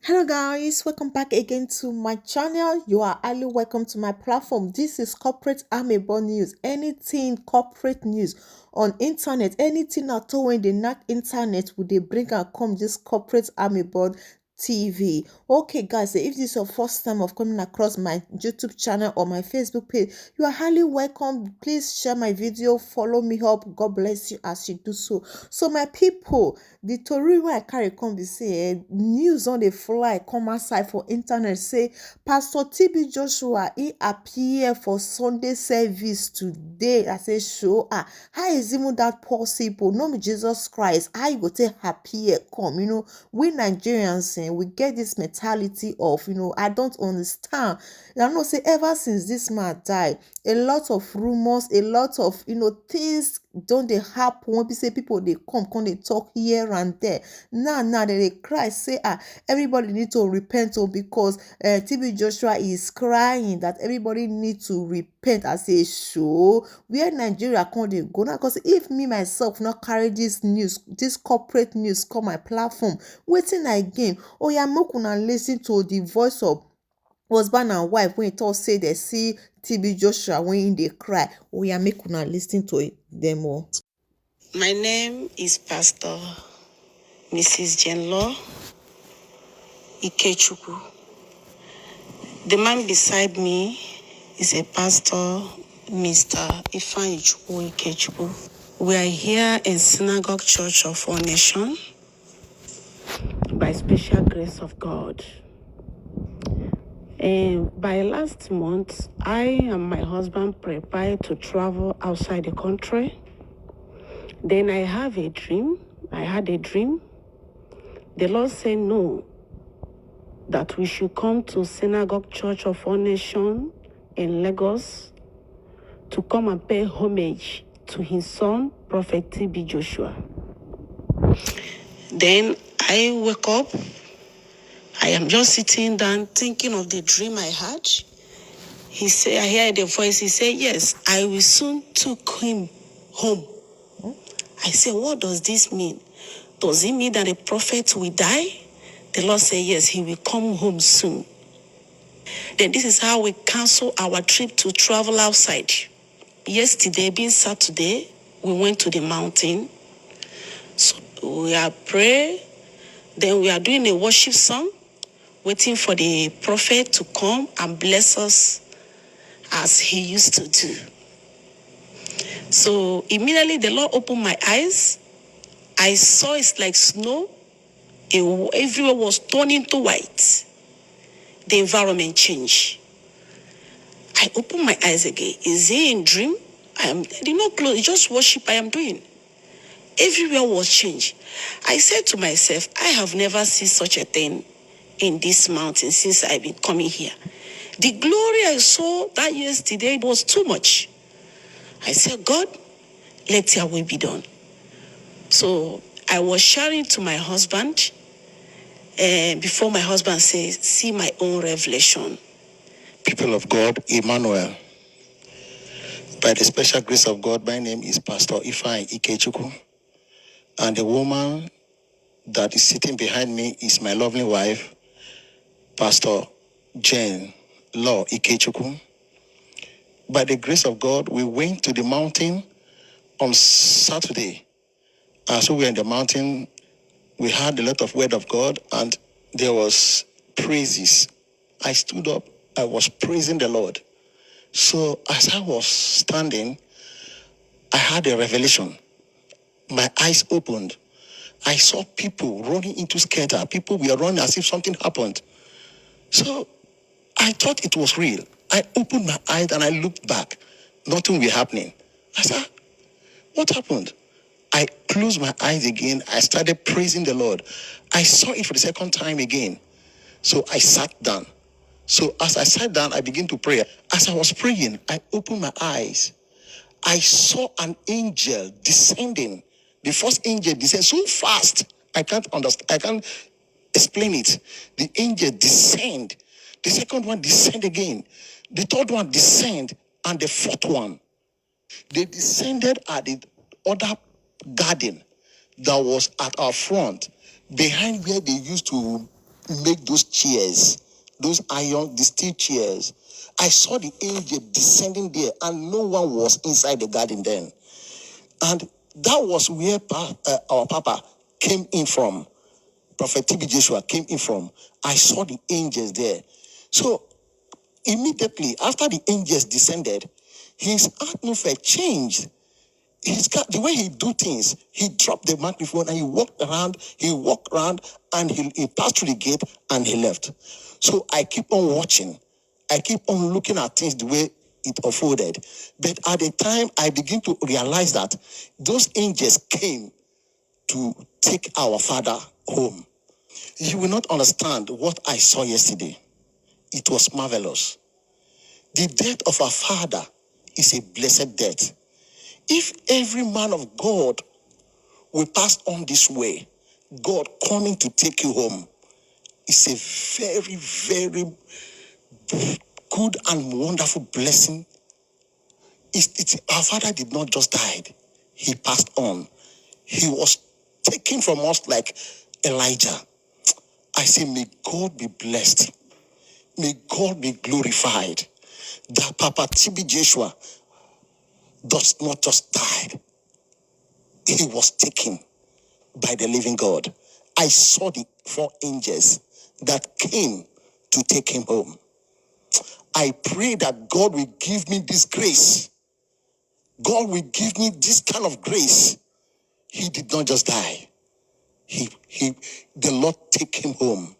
Hello guys, welcome back again to my channel. You are highly welcome to my platform. This is corporate amebo news. Anything corporate news on internet, anything at all when they not internet, would they bring and come this corporate amebo TV. Okay guys, if this is your first time of coming across my YouTube channel or my Facebook page, you are highly welcome. Please share my video, follow me up. God bless you as you do so. So my people, the tori wey I carry come be say news on the fly come outside for internet say Pastor TB Joshua he appear for Sunday service today. I say show how is even that possible? No be Jesus Christ, how you go take appear come? We Nigerians we get this mentality of I don't understand. I know say ever since this man died, a lot of rumors, a lot of things don dey happen when be say people dey come dey talk here and there. Now dem dey cry say everybody need to repent because TB Joshua is crying that everybody need to repent. I say show where Nigeria come dey go now, because if me myself not carry this news, this corporate news come my platform, wetin I gain? Oya make una lis ten to the voice of husband and wife when e talk say they see TB Joshua when they cry. Oya make una lis ten to them all. My name is Pastor Mrs. Jenlo Ikechukwu. The man beside me is a pastor, Mr. Ifeanyi Chukwu Ikechukwu. We are here in Synagogue Church of All Nation by special grace of God. And by last month, I and my husband prepared to travel outside the country. Then I had a dream. The Lord said no, that we should come to Synagogue Church of All Nation in Lagos to come and pay homage to his son, Prophet TB Joshua. Then I woke up. I am just sitting down thinking of the dream I had. He said, I heard a voice. He said, yes, I will soon take him home. I said, what does this mean? Does it mean that the prophet will die? The Lord said, yes, he will come home soon. Then this is how we cancel our trip to travel outside. Yesterday, being Saturday, we went to the mountain. So we are praying. Then we are doing a worship song, waiting for the prophet to come and bless us as he used to do. So immediately the Lord opened my eyes. I saw it's like snow. Everywhere was turning to white. The environment changed. I opened my eyes again. Is he in dream? I did not close. Just worship I am doing. Everywhere was changed. I said to myself, I have never seen such a thing in this mountain since I've been coming here. The glory I saw that yesterday was too much. I said, God, let your will be done. So I was sharing to my husband, before my husband says, see my own revelation. People of God, Emmanuel. By the special grace of God, my name is Pastor Ifeanyi Ikechukwu. And the woman that is sitting behind me is my lovely wife, Pastor Jane Law Ikechukwu. By the grace of God, we went to the mountain on Saturday. So we were in the mountain, we heard a lot of word of God, and there was praises. I stood up, I was praising the Lord. So as I was standing, I had a revelation. My eyes opened. I saw people running into scatter. People were running as if something happened. So I thought it was real. I opened my eyes and I looked back. Nothing was happening. I said, what happened? I closed my eyes again. I started praising the Lord. I saw it for the second time again. So I sat down. So as I sat down, I began to pray. As I was praying, I opened my eyes. I saw an angel descending. The first angel descended so fast. I can't understand. I can't explain it. The angel descend. The second one descend again. The third one descend. And the fourth one. They descended at the other garden that was at our front, behind where they used to make those chairs, those iron, the steel chairs, I saw the angel descending there, and no one was inside the garden then. And that was where our Papa came in from. Prophet TB Joshua came in from. I saw the angels there. So immediately after the angels descended, his atmosphere changed. The way he do things, he dropped the microphone and he walked around, and he passed through the gate and he left. So I keep on watching. I keep on looking at things the way it unfolded. But at the time, I begin to realize that those angels came to take our father home. You will not understand what I saw yesterday. It was marvelous. The death of our father is a blessed death. If every man of God will pass on this way, God coming to take you home is a very, very good and wonderful blessing. Our father did not just die. He passed on. He was taken from us like Elijah. I say, may God be blessed. May God be glorified. That Papa TB Joshua does not just die. He was taken by the living God. I saw the 4 angels that came to take him home. I pray that God will give me this grace. God will give me this kind of grace. He did not just die. The Lord take him home.